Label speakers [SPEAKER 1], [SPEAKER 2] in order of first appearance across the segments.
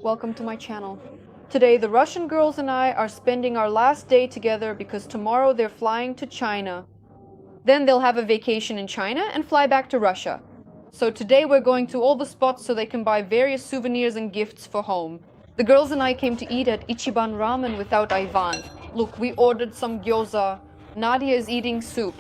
[SPEAKER 1] welcome to my channel. Today the Russian girls and I are spending our last day together because tomorrow they're flying to China. Then they'll have a vacation in China and fly back to Russia. So today we're going to all the spots so they can buy various souvenirs and gifts for home. The girls and I came to eat at Ichiban Ramen without Ivan. Look, we ordered some gyoza. Nadia is eating soup.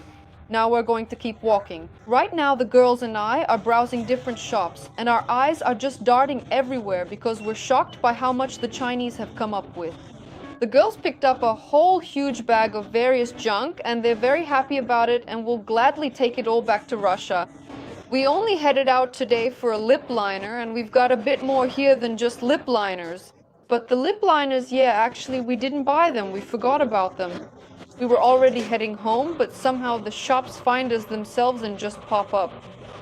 [SPEAKER 1] Now we're going to keep walking. Right now the girls and I are browsing different shops and our eyes are just darting everywhere because we're shocked by how much the Chinese have come up with. The girls picked up a whole huge bag of various junk and they're very happy about it and will gladly take it all back to Russia. We only headed out today for a lip liner and we've got a bit more here than just lip liners. But the lip liners, actually we didn't buy them, we forgot about them. We were already heading home, but somehow the shops find us themselves and just pop up.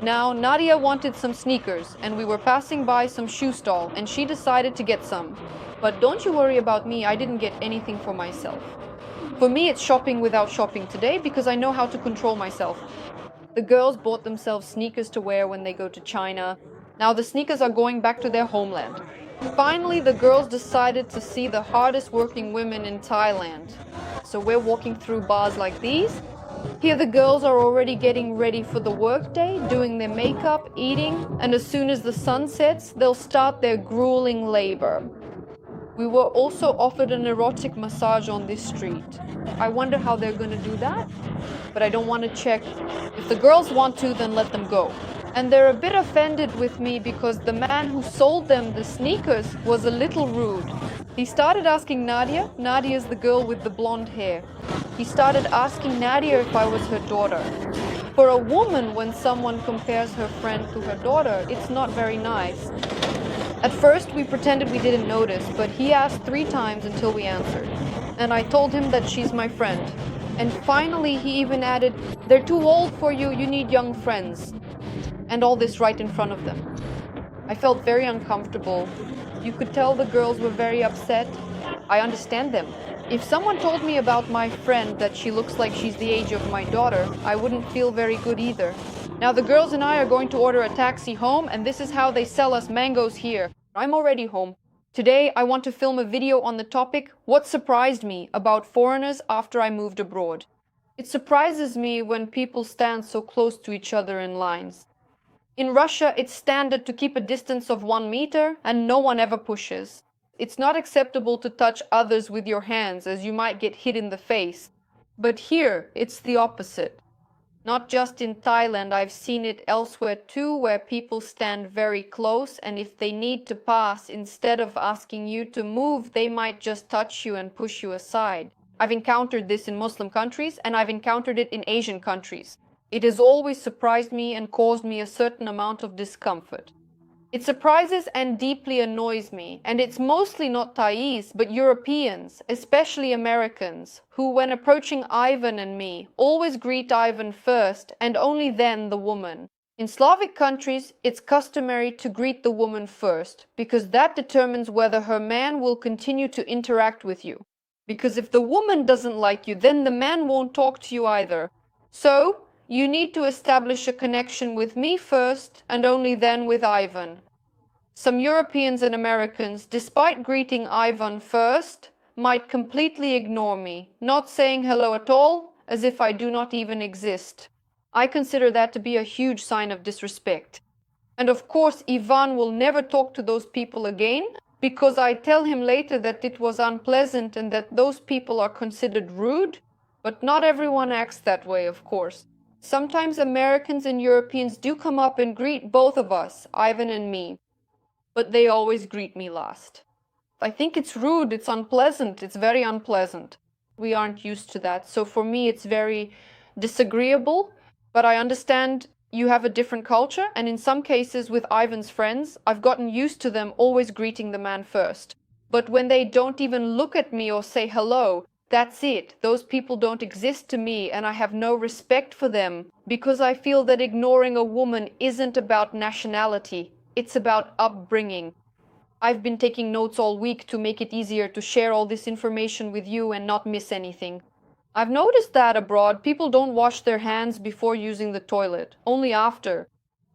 [SPEAKER 1] Now, Nadia wanted some sneakers, and we were passing by some shoe stall, and she decided to get some. But don't you worry about me, I didn't get anything for myself. For me, it's shopping without shopping today, because I know how to control myself. The girls bought themselves sneakers to wear when they go to China. Now the sneakers are going back to their homeland. Finally, the girls decided to see the hardest working women in Thailand. So we're walking through bars like these. Here the girls are already getting ready for the workday, doing their makeup, eating, and as soon as the sun sets, they'll start their grueling labor. We were also offered an erotic massage on this street. I wonder how they're going to do that, but I don't want to check. If the girls want to, then let them go. And they're a bit offended with me because the man who sold them the sneakers was a little rude. He started asking Nadia's the girl with the blonde hair. He started asking Nadia if I was her daughter. For a woman, when someone compares her friend to her daughter, it's not very nice. At first, we pretended we didn't notice, but he asked 3 times until we answered. And I told him that she's my friend. And finally, he even added, "They're too old for you, you need young friends." And all this right in front of them. I felt very uncomfortable. You could tell the girls were very upset. I understand them. If someone told me about my friend that she looks like she's the age of my daughter, I wouldn't feel very good either. Now the girls and I are going to order a taxi home, and this is how they sell us mangoes here. I'm already home. Today I want to film a video on the topic, what surprised me about foreigners after I moved abroad. It surprises me when people stand so close to each other in lines. In Russia, it's standard to keep a distance of 1 meter and no one ever pushes. It's not acceptable to touch others with your hands as you might get hit in the face. But here, it's the opposite. Not just in Thailand, I've seen it elsewhere too, where people stand very close and if they need to pass, instead of asking you to move, they might just touch you and push you aside. I've encountered this in Muslim countries and I've encountered it in Asian countries. It has always surprised me and caused me a certain amount of discomfort. It surprises and deeply annoys me, and it's mostly not Thais, but Europeans, especially Americans, who, when approaching Ivan and me, always greet Ivan first and only then the woman. In Slavic countries, it's customary to greet the woman first, because that determines whether her man will continue to interact with you. Because if the woman doesn't like you, then the man won't talk to you either. So, you need to establish a connection with me first and only then with Ivan. Some Europeans and Americans, despite greeting Ivan first, might completely ignore me, not saying hello at all, as if I do not even exist. I consider that to be a huge sign of disrespect. And of course, Ivan will never talk to those people again, because I tell him later that it was unpleasant and that those people are considered rude, but not everyone acts that way, of course. Sometimes Americans and Europeans do come up and greet both of us, Ivan and me, but they always greet me last. I think it's rude, it's unpleasant, it's very unpleasant. We aren't used to that, so for me it's very disagreeable, but I understand you have a different culture, and in some cases with Ivan's friends, I've gotten used to them always greeting the man first. But when they don't even look at me or say hello, that's it. Those people don't exist to me and I have no respect for them because I feel that ignoring a woman isn't about nationality. It's about upbringing. I've been taking notes all week to make it easier to share all this information with you and not miss anything. I've noticed that abroad, people don't wash their hands before using the toilet, only after.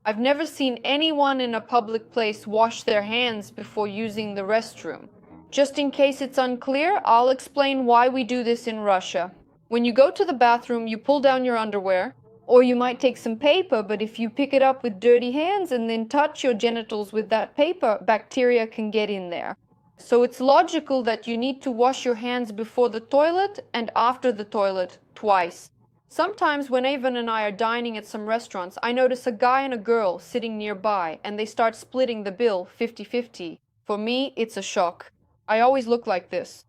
[SPEAKER 1] I've never seen anyone in a public place wash their hands before using the restroom. Just in case it's unclear, I'll explain why we do this in Russia. When you go to the bathroom, you pull down your underwear, or you might take some paper, but if you pick it up with dirty hands and then touch your genitals with that paper, bacteria can get in there. So it's logical that you need to wash your hands before the toilet and after the toilet twice. Sometimes when Avon and I are dining at some restaurants, I notice a guy and a girl sitting nearby and they start splitting the bill 50-50. For me, it's a shock. I always look like this.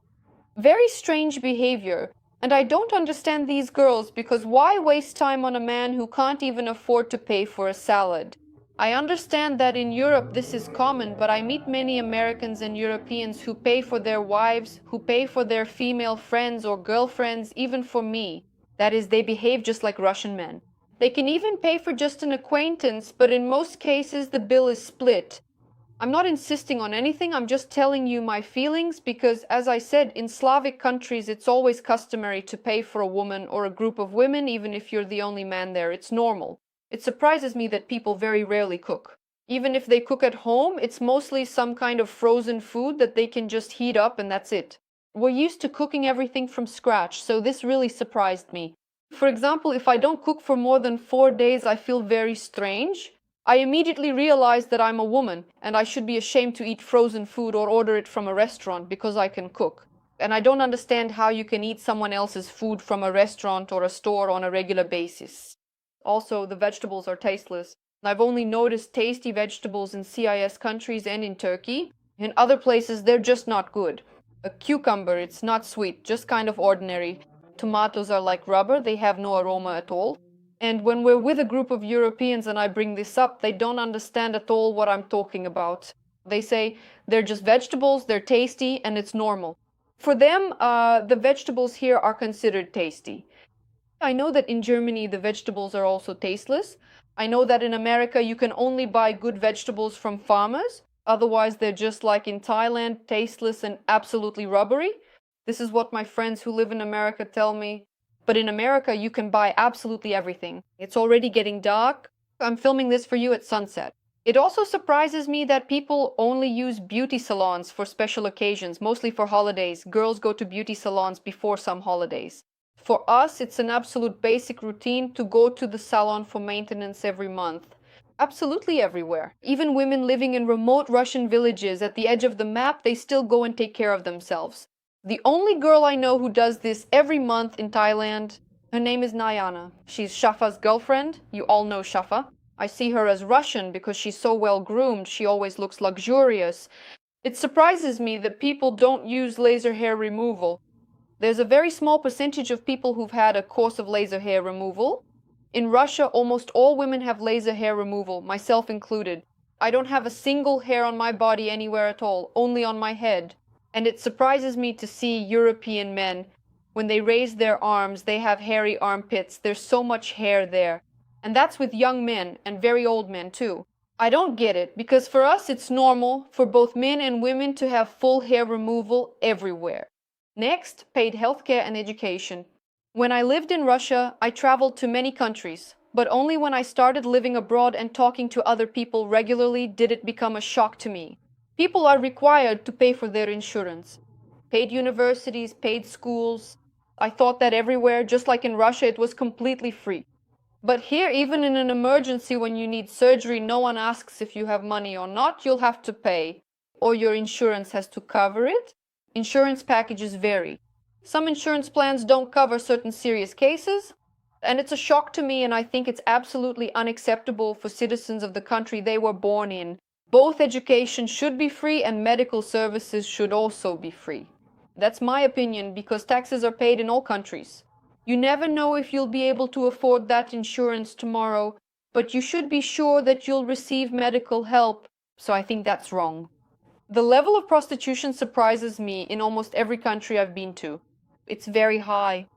[SPEAKER 1] Very strange behavior. And I don't understand these girls because why waste time on a man who can't even afford to pay for a salad? I understand that in Europe this is common, but I meet many Americans and Europeans who pay for their wives, who pay for their female friends or girlfriends, even for me. That is, they behave just like Russian men. They can even pay for just an acquaintance, but in most cases the bill is split. I'm not insisting on anything, I'm just telling you my feelings because, as I said, in Slavic countries it's always customary to pay for a woman or a group of women, even if you're the only man there. It's normal. It surprises me that people very rarely cook. Even if they cook at home, it's mostly some kind of frozen food that they can just heat up and that's it. We're used to cooking everything from scratch, so this really surprised me. For example, if I don't cook for more than 4 days, I feel very strange. I immediately realized that I'm a woman and I should be ashamed to eat frozen food or order it from a restaurant because I can cook. And I don't understand how you can eat someone else's food from a restaurant or a store on a regular basis. Also, the vegetables are tasteless. I've only noticed tasty vegetables in CIS countries and in Turkey. In other places, they're just not good. A cucumber, it's not sweet, just kind of ordinary. Tomatoes are like rubber, they have no aroma at all. And when we're with a group of Europeans and I bring this up, they don't understand at all what I'm talking about. They say they're just vegetables, they're tasty, and it's normal. For them, the vegetables here are considered tasty. I know that in Germany the vegetables are also tasteless. I know that in America you can only buy good vegetables from farmers. Otherwise, they're just like in Thailand, tasteless and absolutely rubbery. This is what my friends who live in America tell me. But in America, you can buy absolutely everything. It's already getting dark. I'm filming this for you at sunset. It also surprises me that people only use beauty salons for special occasions, mostly for holidays. Girls go to beauty salons before some holidays. For us, it's an absolute basic routine to go to the salon for maintenance every month. Absolutely everywhere. Even women living in remote Russian villages at the edge of the map, they still go and take care of themselves. The only girl I know who does this every month in Thailand, her name is Nayana. She's Shafa's girlfriend. You all know Shafa. I see her as Russian because she's so well groomed. She always looks luxurious. It surprises me that people don't use laser hair removal. There's a very small percentage of people who've had a course of laser hair removal. In Russia, almost all women have laser hair removal, myself included. I don't have a single hair on my body anywhere at all, only on my head. And it surprises me to see European men, when they raise their arms, they have hairy armpits. There's so much hair there. And that's with young men and very old men too. I don't get it, because for us it's normal for both men and women to have full hair removal everywhere. Next, paid healthcare and education. When I lived in Russia, I traveled to many countries, but only when I started living abroad and talking to other people regularly did it become a shock to me. People are required to pay for their insurance. Paid universities, paid schools. I thought that everywhere, just like in Russia, it was completely free. But here, even in an emergency when you need surgery, no one asks if you have money or not. You'll have to pay, or your insurance has to cover it. Insurance packages vary. Some insurance plans don't cover certain serious cases, and it's a shock to me, and I think it's absolutely unacceptable for citizens of the country they were born in. Both education should be free and medical services should also be free. That's my opinion, because taxes are paid in all countries. You never know if you'll be able to afford that insurance tomorrow, but you should be sure that you'll receive medical help, so I think that's wrong. The level of prostitution surprises me in almost every country I've been to. It's very high.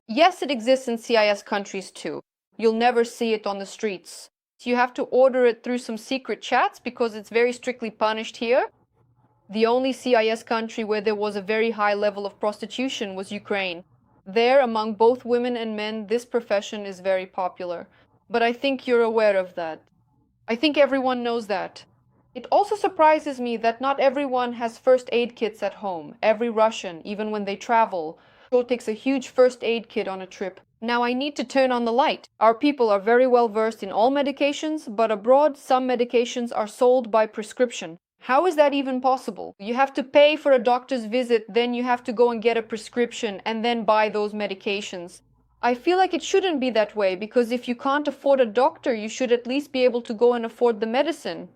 [SPEAKER 1] Yes, it exists in CIS countries too. You'll never see it on the streets. You have to order it through some secret chats because it's very strictly punished here. The only CIS country where there was a very high level of prostitution was Ukraine. There, among both women and men, this profession is very popular. But I think you're aware of that. I think everyone knows that. It also surprises me that not everyone has first aid kits at home. Every Russian, even when they travel, takes a huge first aid kit on a trip. Now I need to turn on the light. Our people are very well versed in all medications, but abroad some medications are sold by prescription. How is that even possible? You have to pay for a doctor's visit, then you have to go and get a prescription and then buy those medications. I feel like it shouldn't be that way because if you can't afford a doctor, you should at least be able to go and afford the medicine.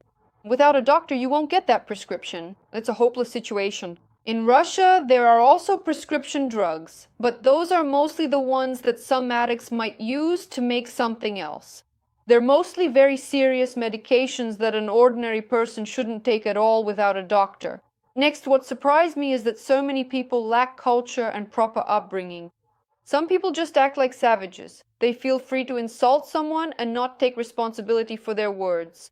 [SPEAKER 1] Without a doctor, you won't get that prescription. It's a hopeless situation. In Russia, there are also prescription drugs, but those are mostly the ones that some addicts might use to make something else. They're mostly very serious medications that an ordinary person shouldn't take at all without a doctor. Next, what surprised me is that so many people lack culture and proper upbringing. Some people just act like savages. They feel free to insult someone and not take responsibility for their words.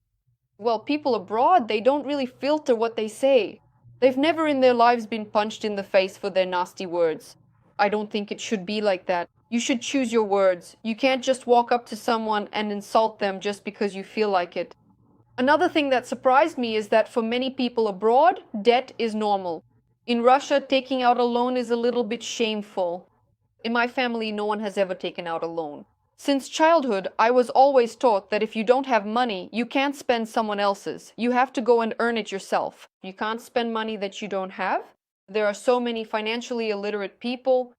[SPEAKER 1] Well, people abroad, they don't really filter what they say. They've never in their lives been punched in the face for their nasty words. I don't think it should be like that. You should choose your words. You can't just walk up to someone and insult them just because you feel like it. Another thing that surprised me is that for many people abroad, debt is normal. In Russia, taking out a loan is a little bit shameful. In my family, no one has ever taken out a loan. Since childhood, I was always taught that if you don't have money, you can't spend someone else's. You have to go and earn it yourself. You can't spend money that you don't have. There are so many financially illiterate people.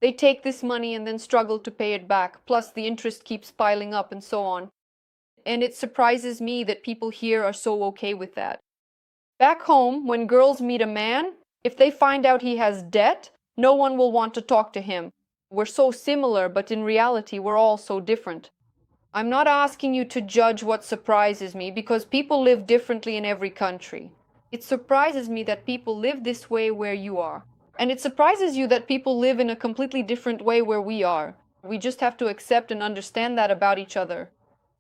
[SPEAKER 1] They take this money and then struggle to pay it back, plus the interest keeps piling up and so on. And it surprises me that people here are so okay with that. Back home, when girls meet a man, if they find out he has debt, no one will want to talk to him. We're so similar, but in reality, we're all so different. I'm not asking you to judge what surprises me, because people live differently in every country. It surprises me that people live this way where you are. And it surprises you that people live in a completely different way where we are. We just have to accept and understand that about each other.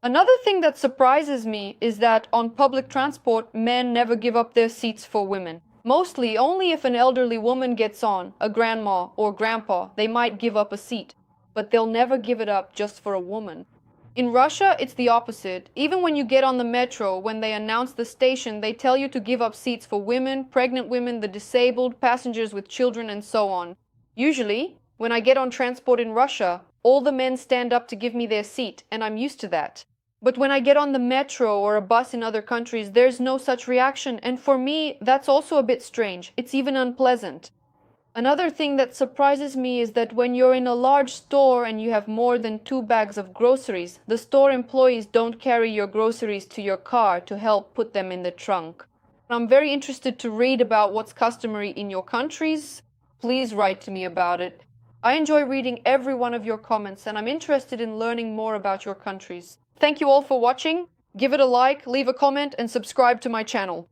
[SPEAKER 1] Another thing that surprises me is that on public transport, men never give up their seats for women. Mostly, only if an elderly woman gets on, a grandma or grandpa, they might give up a seat. But they'll never give it up just for a woman. In Russia, it's the opposite. Even when you get on the metro, when they announce the station, they tell you to give up seats for women, pregnant women, the disabled, passengers with children, and so on. Usually, when I get on transport in Russia, all the men stand up to give me their seat, and I'm used to that. But when I get on the metro or a bus in other countries, there's no such reaction, and for me, that's also a bit strange. It's even unpleasant. Another thing that surprises me is that when you're in a large store and you have more than 2 bags of groceries, the store employees don't carry your groceries to your car to help put them in the trunk. I'm very interested to read about what's customary in your countries. Please write to me about it. I enjoy reading every one of your comments, and I'm interested in learning more about your countries. Thank you all for watching. Give it a like, leave a comment, and subscribe to my channel.